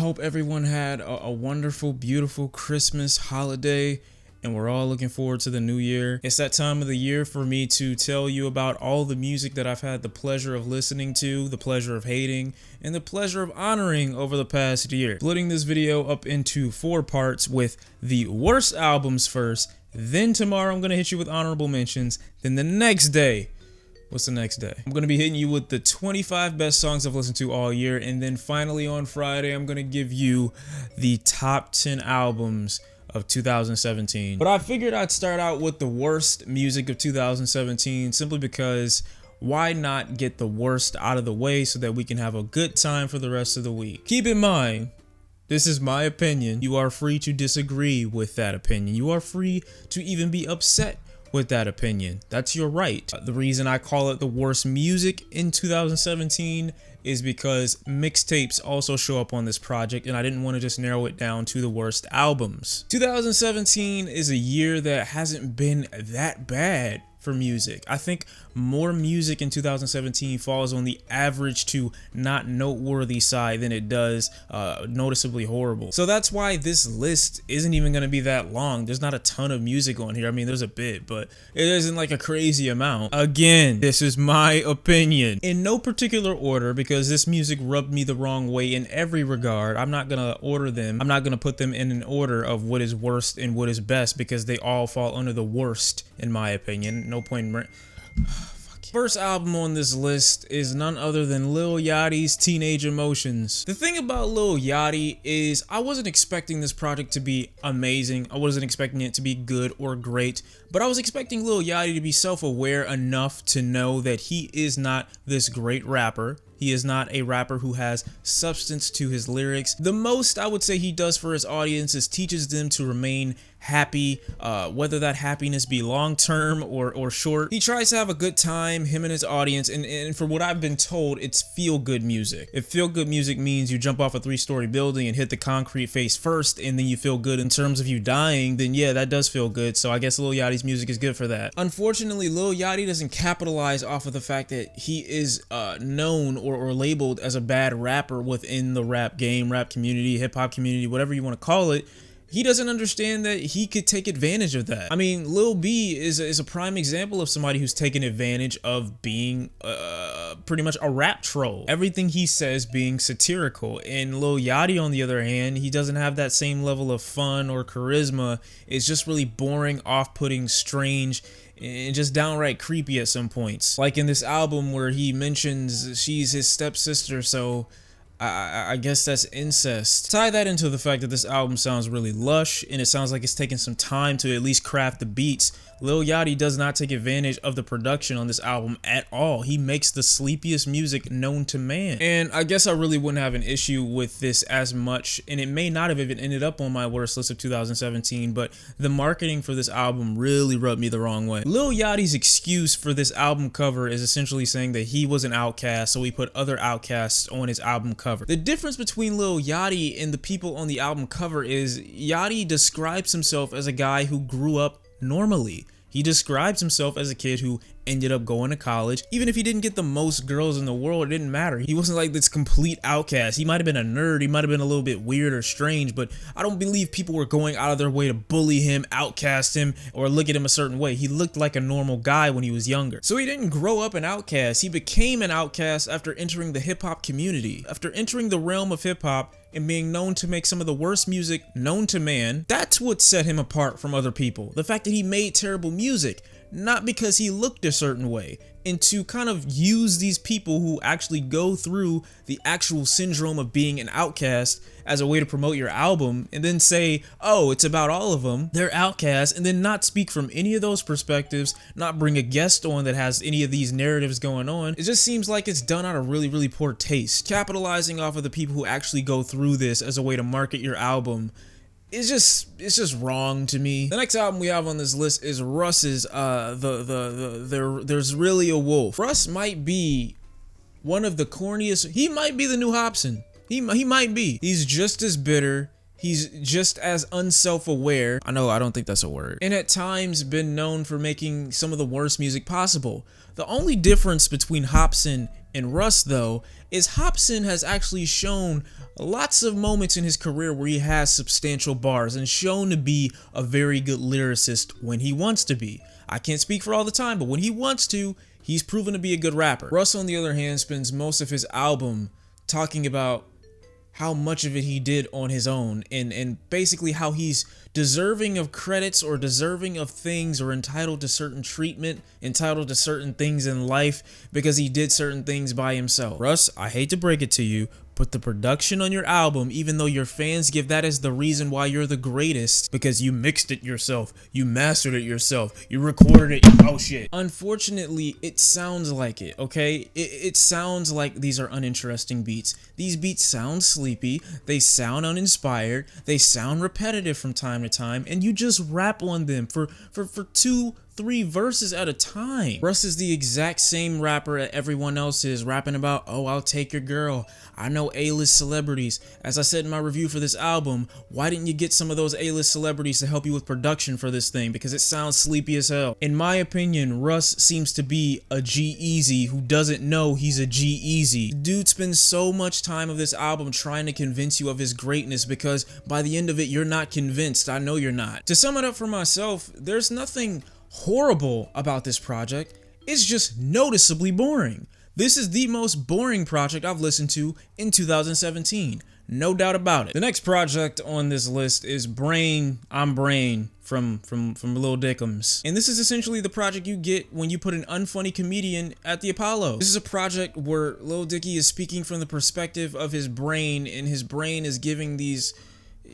hope everyone had a wonderful, beautiful Christmas holiday, and we're all looking forward to the new year. It's that time of the year for me to tell you about all the music that I've had the pleasure of listening to, the pleasure of hating, and the pleasure of honoring over the past year. Splitting this video up into 4 parts with the worst albums first, then tomorrow I'm going to hit you with honorable mentions, then the next day, what's the next day? I'm going to be hitting you with the 25 best songs I've listened to all year, and then finally on Friday, I'm going to give you the top 10 albums of 2017. But I figured I'd start out with the worst music of 2017 simply because why not get the worst out of the way so that we can have a good time for the rest of the week? Keep in mind, this is my opinion. You are free to disagree with that opinion. You are free to even be upset with that opinion. That's your right. The reason I call it the worst music in 2017 is because mixtapes also show up on this project, and I didn't want to just narrow it down to the worst albums. 2017 is a year that hasn't been that bad for music. I think more music in 2017 falls on the average to not noteworthy side than it does noticeably horrible. So that's why this list isn't even going to be that long. There's not a ton of music on here. I mean, there's a bit, but it isn't like a crazy amount. Again, this is my opinion. In no particular order, because this music rubbed me the wrong way in every regard. I'm not going to order them. I'm not going to put them in an order of what is worst and what is best, because they all fall under the worst in my opinion. No point in First album on this list is none other than Lil Yachty's Teenage Emotions. The thing about Lil Yachty is I wasn't expecting this project to be amazing. I wasn't expecting it to be good or great, but I was expecting Lil Yachty to be self-aware enough to know that he is not this great rapper. He is not a rapper who has substance to his lyrics. The most I would say he does for his audience is teaches them to remain happy, whether that happiness be long-term or short. He tries to have a good time, him and his audience, and for what I've been told, it's feel-good music. If feel-good music means you jump off a 3-story building and hit the concrete face first, and then you feel good in terms of you dying, then yeah, that does feel good, so I guess Lil Yachty's music is good for that. Unfortunately, Lil Yachty doesn't capitalize off of the fact that he is known or labeled as a bad rapper within the rap game, rap community, hip-hop community, whatever you want to call it. He doesn't understand that he could take advantage of that. I mean, Lil B is a prime example of somebody who's taken advantage of being pretty much a rap troll. Everything he says being satirical. And Lil Yachty, on the other hand, he doesn't have that same level of fun or charisma. It's just really boring, off-putting, strange, and just downright creepy at some points. Like in this album where he mentions she's his stepsister, so I guess that's incest. Tie that into the fact that this album sounds really lush, and it sounds like it's taking some time to at least craft the beats. Lil Yachty does not take advantage of the production on this album at all. He makes the sleepiest music known to man. And I guess I really wouldn't have an issue with this as much, and it may not have even ended up on my worst list of 2017, but the marketing for this album really rubbed me the wrong way. Lil Yachty's excuse for this album cover is essentially saying that he was an outcast, so he put other outcasts on his album cover. The difference between Lil Yachty and the people on the album cover is Yachty describes himself as a guy who grew up normally. He describes himself as a kid who ended up going to college. Even if he didn't get the most girls in the world, it didn't matter. He wasn't like this complete outcast. He might have been a nerd. He might have been a little bit weird or strange, but I don't believe people were going out of their way to bully him, outcast him, or look at him a certain way. He looked like a normal guy when he was younger. So he didn't grow up an outcast. He became an outcast after entering the hip-hop community. After entering the realm of hip-hop and being known to make some of the worst music known to man, that's what set him apart from other people. The fact that he made terrible music, not because he looked a certain way. And to kind of use these people who actually go through the actual syndrome of being an outcast as a way to promote your album, and then say, oh, it's about all of them, they're outcasts, and then not speak from any of those perspectives, not bring a guest on that has any of these narratives going on. It just seems like it's done out of really, really poor taste. Capitalizing off of the people who actually go through this as a way to market your album, it's just wrong to me. The next album we have on this list is Russ's There's Really a Wolf. Russ might be one of the corniest. He might be the new Hobson. He might be. He's just as bitter. He's just as unself-aware. I know, I don't think that's a word. And at times been known for making some of the worst music possible. The only difference between Hobson and Russ, though, is Hopsin has actually shown lots of moments in his career where he has substantial bars and shown to be a very good lyricist when he wants to be. I can't speak for all the time, but when he wants to, he's proven to be a good rapper. Russ, on the other hand, spends most of his album talking about how much of it he did on his own and basically how he's deserving of credits or deserving of things or entitled to certain treatment, entitled to certain things in life because he did certain things by himself. Russ, I hate to break it to you, but the production on your album, even though your fans give that as the reason why you're the greatest, because you mixed it yourself, you mastered it yourself, you recorded it, oh shit. Unfortunately, it sounds like it, okay? It sounds like these are uninteresting beats. These beats sound sleepy, they sound uninspired, they sound repetitive from time to time, and you just rap on them for 2-3 verses at a time. Russ is the exact same rapper that everyone else is, rapping about, oh, I'll take your girl. I know A-list celebrities. As I said in my review for this album, why didn't you get some of those A-list celebrities to help you with production for this thing? Because it sounds sleepy as hell. In my opinion, Russ seems to be a G-Eazy who doesn't know he's a G-Eazy. Dude spends so much time of this album trying to convince you of his greatness because by the end of it, you're not convinced. I know you're not. To sum it up for myself, there's nothing horrible about this project. It's just noticeably boring. This is the most boring project I've listened to in 2017. No doubt about it. The next project on this list is Brain, I'm Brain from Lil Dickums. And this is essentially the project you get when you put an unfunny comedian at the Apollo. This is a project where Lil Dicky is speaking from the perspective of his brain, and his brain is giving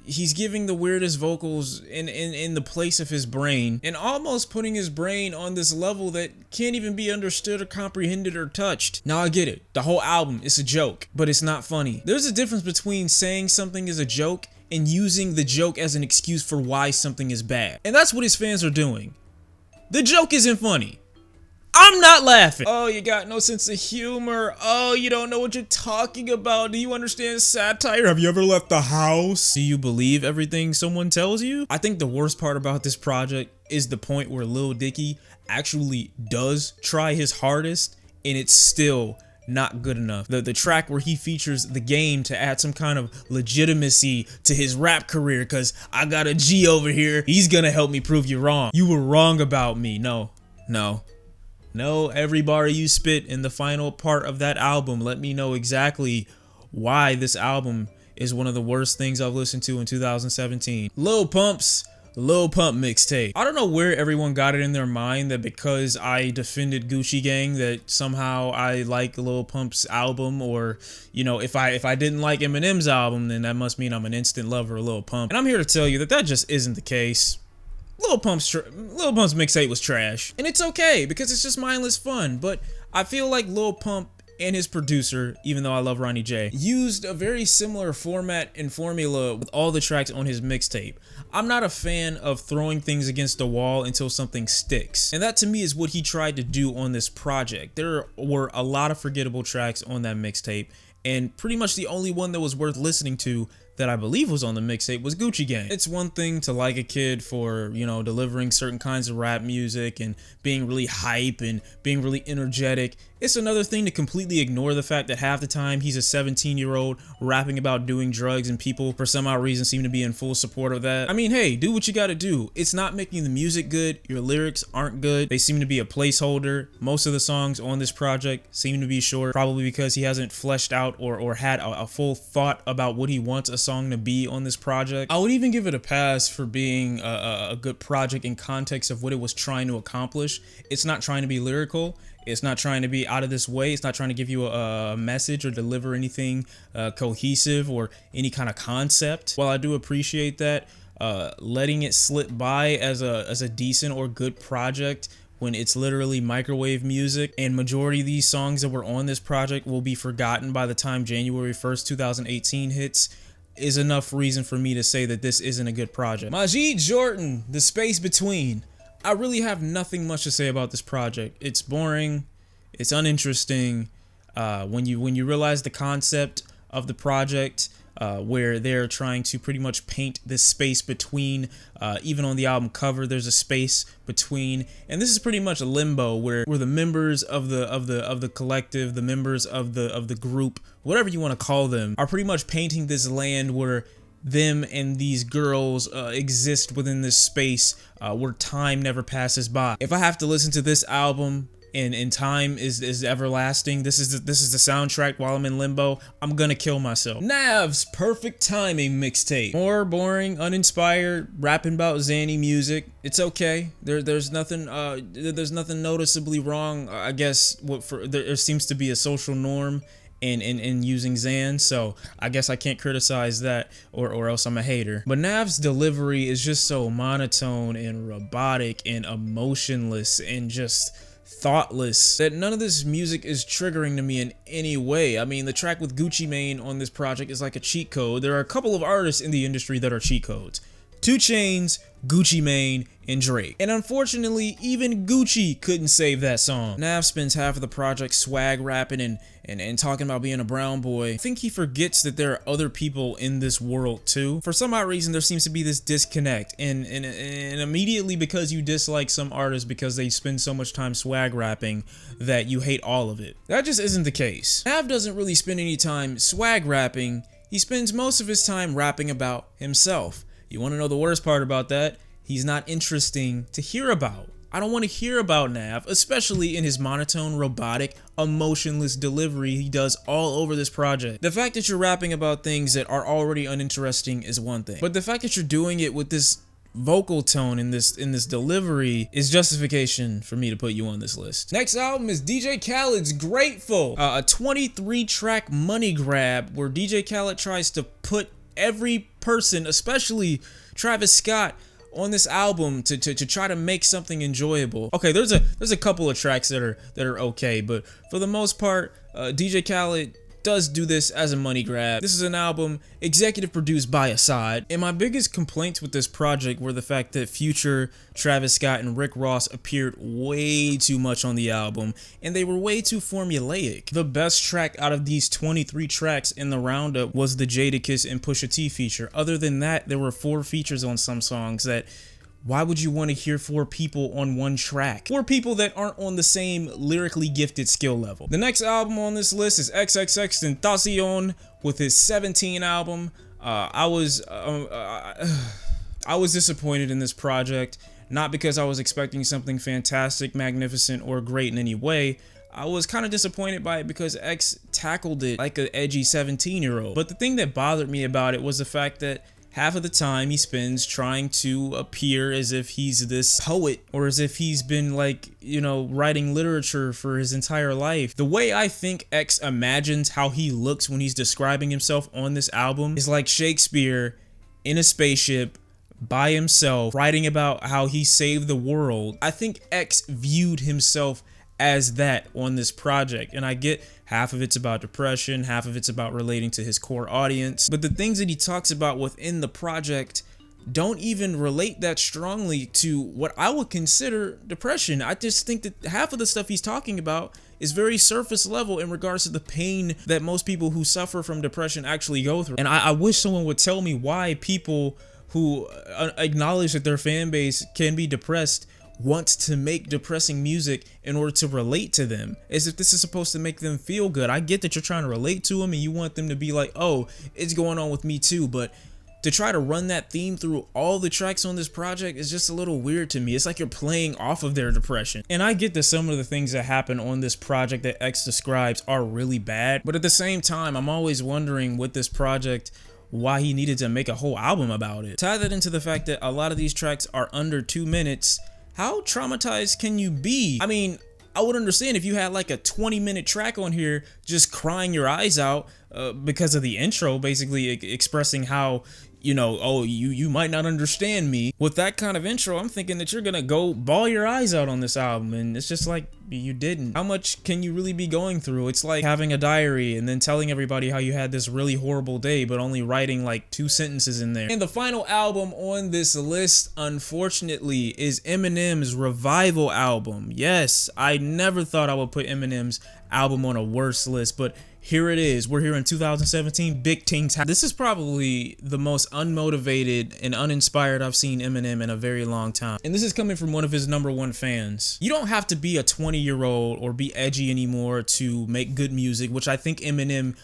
he's giving the weirdest vocals in the place of his brain and almost putting his brain on this level that can't even be understood or comprehended or touched. Now I get it. The whole album is a joke, but it's not funny. There's a difference between saying something is a joke and using the joke as an excuse for why something is bad. And that's what his fans are doing. The joke isn't funny. I'm not laughing. Oh, you got no sense of humor. Oh, you don't know what you're talking about. Do you understand satire? Have you ever left the house? Do you believe everything someone tells you? I think the worst part about this project is the point where Lil Dicky actually does try his hardest and it's still not good enough. The track where he features The Game to add some kind of legitimacy to his rap career, because I got a G over here. He's gonna help me prove you wrong. You were wrong about me. No, every bar you spit in the final part of that album, let me know exactly why this album is one of the worst things I've listened to in 2017. Lil Pump Mixtape. I don't know where everyone got it in their mind that because I defended Gucci Gang that somehow I like Lil Pump's album, or you know, if I didn't like Eminem's album, then that must mean I'm an instant lover of Lil Pump. And I'm here to tell you that that just isn't the case. Lil Pump's mixtape was trash, and it's okay because it's just mindless fun. But I feel like Lil Pump and his producer, even though I love Ronnie J, used a very similar format and formula with all the tracks on his mixtape. I'm not a fan of throwing things against the wall until something sticks, and that to me is what he tried to do on this project. There were a lot of forgettable tracks on that mixtape, and pretty much the only one that was worth listening to that I believe was on the mixtape was Gucci Gang. It's one thing to like a kid for, you know, delivering certain kinds of rap music and being really hype and being really energetic. It's another thing to completely ignore the fact that half the time he's a 17-year-old rapping about doing drugs and people for some odd reason seem to be in full support of that. I mean, hey, do what you gotta do. It's not making the music good. Your lyrics aren't good. They seem to be a placeholder. Most of the songs on this project seem to be short, probably because he hasn't fleshed out or had a full thought about what he wants a song to be on this project. I would even give it a pass for being a good project in context of what it was trying to accomplish. It's not trying to be lyrical. It's not trying to be out of this way. It's not trying to give you a message or deliver anything cohesive or any kind of concept. While I do appreciate that, letting it slip by as a decent or good project when it's literally microwave music, and majority of these songs that were on this project will be forgotten by the time January 1st, 2018 hits, is enough reason for me to say that this isn't a good project. Majid Jordan, The Space Between. I really have nothing much to say about this project. It's boring. It's uninteresting. When you realize the concept of the project, where they're trying to pretty much paint this space between, even on the album cover, there's a space between, and this is pretty much a limbo where the members of the collective, the members of the group, whatever you want to call them, are pretty much painting this land where them and these girls exist within this space where time never passes by. If I have to listen to this album and time is everlasting, this is the soundtrack while I'm in limbo, I'm gonna kill myself. Nav's Perfect Timing Mixtape. More boring, uninspired, rapping about zany music. It's okay. There's nothing noticeably wrong. I guess there seems to be a social norm in using Zan, so I guess I can't criticize that, or else I'm a hater. But Nav's delivery is just so monotone and robotic and emotionless and just thoughtless that none of this music is triggering to me in any way. I mean, the track with Gucci Mane on this project is like a cheat code. There are a couple of artists in the industry that are cheat codes: 2 Chainz, Gucci Mane, and Drake. And unfortunately, even Gucci couldn't save that song. Nav spends half of the project swag rapping and talking about being a brown boy. I think he forgets that there are other people in this world too. For some odd reason, there seems to be this disconnect. And immediately, because you dislike some artists because they spend so much time swag rapping, that you hate all of it. That just isn't the case. Nav doesn't really spend any time swag rapping. He spends most of his time rapping about himself. You want to know the worst part about that? He's not interesting to hear about. I don't want to hear about Nav, especially in his monotone, robotic, emotionless delivery he does all over this project. The fact that you're rapping about things that are already uninteresting is one thing, but the fact that you're doing it with this vocal tone in this delivery is justification for me to put you on this list. Next album is DJ Khaled's Grateful, a 23-track money grab where DJ Khaled tries to put every person, especially Travis Scott, on this album to try to make something enjoyable. Okay, there's a couple of tracks that are okay, but for the most part, DJ Khaled does do this as a money grab. This is an album executive produced by Assad, and my biggest complaints with this project were the fact that Future, Travis Scott, and Rick Ross appeared way too much on the album, and they were way too formulaic. The best track out of these 23 tracks in the roundup was the Jadakiss and Pusha T feature. Other than that, there were 4 features on some songs that, why would you want to hear 4 people on one track? 4 people that aren't on the same lyrically gifted skill level. The next album on this list is xxxtentacion with his 17 album. I was disappointed in this project, not because I was expecting something fantastic, magnificent, or great in any way. I was kind of disappointed by it because X tackled it like an edgy 17-year-old. But the thing that bothered me about it was the fact that half of the time he spends trying to appear as if he's this poet, or as if he's been, like, you know, writing literature for his entire life. The way I think X imagines how he looks when he's describing himself on this album is like Shakespeare in a spaceship by himself writing about how he saved the world. I think X viewed himself as that on this project, and I get half of it's about depression, half of it's about relating to his core audience, but the things that he talks about within the project don't even relate that strongly to what I would consider depression. I just think that half of the stuff he's talking about is very surface level in regards to the pain that most people who suffer from depression actually go through. And I wish someone would tell me why people who acknowledge that their fan base can be depressed wants to make depressing music in order to relate to them, as if this is supposed to make them feel good. I get that you're trying to relate to them and you want them to be like, oh, it's going on with me too, but to try to run that theme through all the tracks on this project is just a little weird to me. It's like you're playing off of their depression. And I get that some of the things that happen on this project that X describes are really bad, but at the same time, I'm always wondering with this project why he needed to make a whole album about it. Tie that into the fact that a lot of these tracks are under 2 minutes. How traumatized can you be? I mean, I would understand if you had like a 20-minute track on here just crying your eyes out because of the intro, basically expressing how, you know, oh, you might not understand me. With that kind of intro, I'm thinking that you're gonna go bawl your eyes out on this album, and it's just like, you didn't. How much can you really be going through? It's like having a diary and then telling everybody how you had this really horrible day, but only writing like 2 sentences in there. And the final album on this list, unfortunately, is Eminem's Revival album. Yes, I never thought I would put Eminem's album on a worse list, but here it is. We're here in 2017. Big things. This is probably the most unmotivated and uninspired I've seen Eminem in a very long time. And this is coming from one of his #1 fans. You don't have to be a 20-year-old or be edgy anymore to make good music, which I think Eminem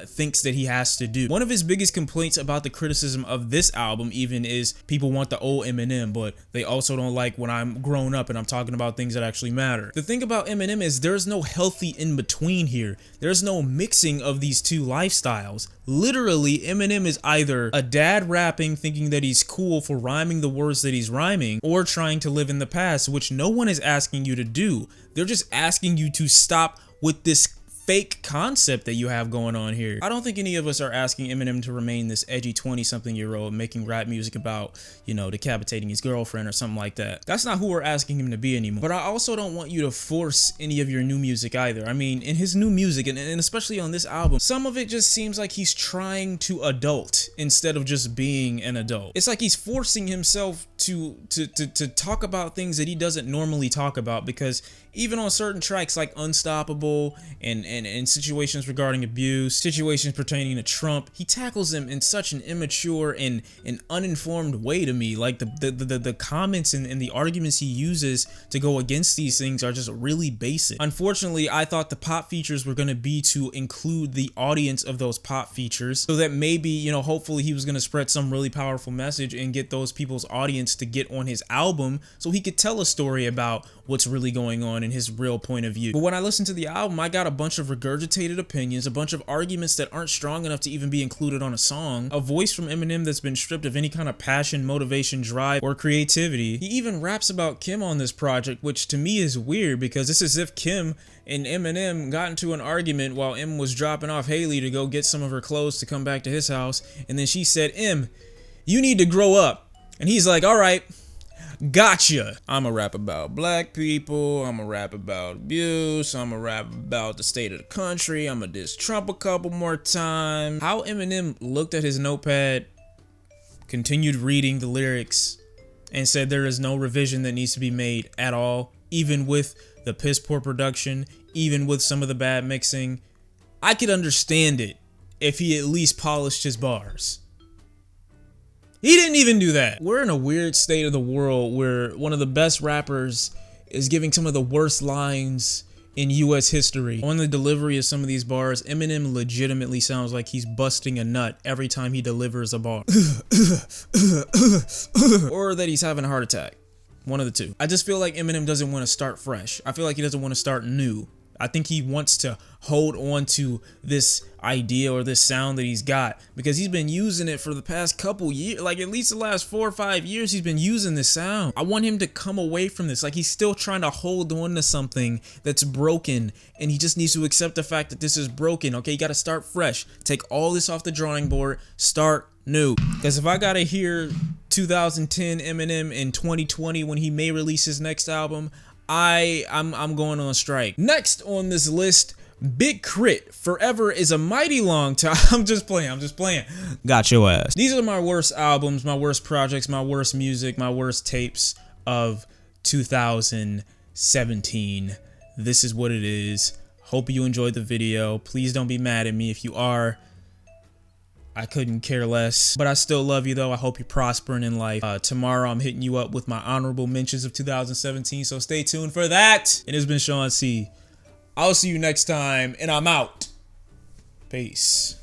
thinks that he has to do. One of his biggest complaints about the criticism of this album even is people want the old Eminem, but they also don't like when I'm grown up and I'm talking about things that actually matter. The thing about Eminem is there's no healthy in between here. There's no mixing of these two lifestyles. Literally, Eminem is either a dad rapping thinking that he's cool for rhyming the words that he's rhyming, or trying to live in the past, which no one is asking you to do. They're just asking you to stop with this fake concept that you have going on here. I don't think any of us are asking Eminem to remain this edgy 20-something-year-old making rap music about, you know, decapitating his girlfriend or something like that. That's not who we're asking him to be anymore. But I also don't want you to force any of your new music either. I mean, in his new music, and especially on this album, some of it just seems like he's trying to adult instead of just being an adult. It's like he's forcing himself to talk about things that he doesn't normally talk about, because even on certain tracks like Unstoppable and situations regarding abuse, situations pertaining to Trump, he tackles them in such an immature and an uninformed way to me. Like the comments and the arguments he uses to go against these things are just really basic. Unfortunately, I thought the pop features were going to be to include the audience of those pop features, so that maybe, you know, hopefully he was going to spread some really powerful message and get those people's audience to get on his album so he could tell a story about what's really going on in his real point of view. But when I listened to the album, I got a bunch of regurgitated opinions, a bunch of arguments that aren't strong enough to even be included on a song, a voice from Eminem that's been stripped of any kind of passion, motivation, drive, or creativity. He even raps about Kim on this project, which to me is weird, because it's as if Kim and Eminem got into an argument while Em was dropping off Haley to go get some of her clothes to come back to his house, and then she said, "Em, you need to grow up." And he's like, "All right, gotcha. I'ma rap about black people, I'ma rap about abuse, I'ma rap about the state of the country, I'ma diss Trump a couple more times." How Eminem looked at his notepad, continued reading the lyrics, and said there is no revision that needs to be made at all, even with the piss poor production, even with some of the bad mixing. I could understand it if he at least polished his bars. He didn't even do that. We're in a weird state of the world where one of the best rappers is giving some of the worst lines in US history. On the delivery of some of these bars, Eminem legitimately sounds like he's busting a nut every time he delivers a bar. Or that he's having a heart attack. One of the two. I just feel like Eminem doesn't want to start fresh. I feel like he doesn't want to start new. I think he wants to hold on to this idea or this sound that he's got, because he's been using it for the past couple years, like at least the last 4 or 5 years he's been using this sound. I want him to come away from this. Like, he's still trying to hold on to something that's broken, and he just needs to accept the fact that this is broken. Okay, you got to start fresh. Take all this off the drawing board, start new. Because if I gotta hear 2010 Eminem in 2020 when he may release his next album, I'm going on strike. Next on this list, Big Crit. Forever is a mighty long time. I'm just playing. Got your ass. These are my worst albums, my worst projects, my worst music, my worst tapes of 2017. This is what it is. Hope you enjoyed the video. Please don't be mad at me. If you are, I couldn't care less, but I still love you though. I hope you're prospering in life. Tomorrow I'm hitting you up with my honorable mentions of 2017, so stay tuned for that. It has been Shawn C. I'll see you next time, and I'm out. Peace.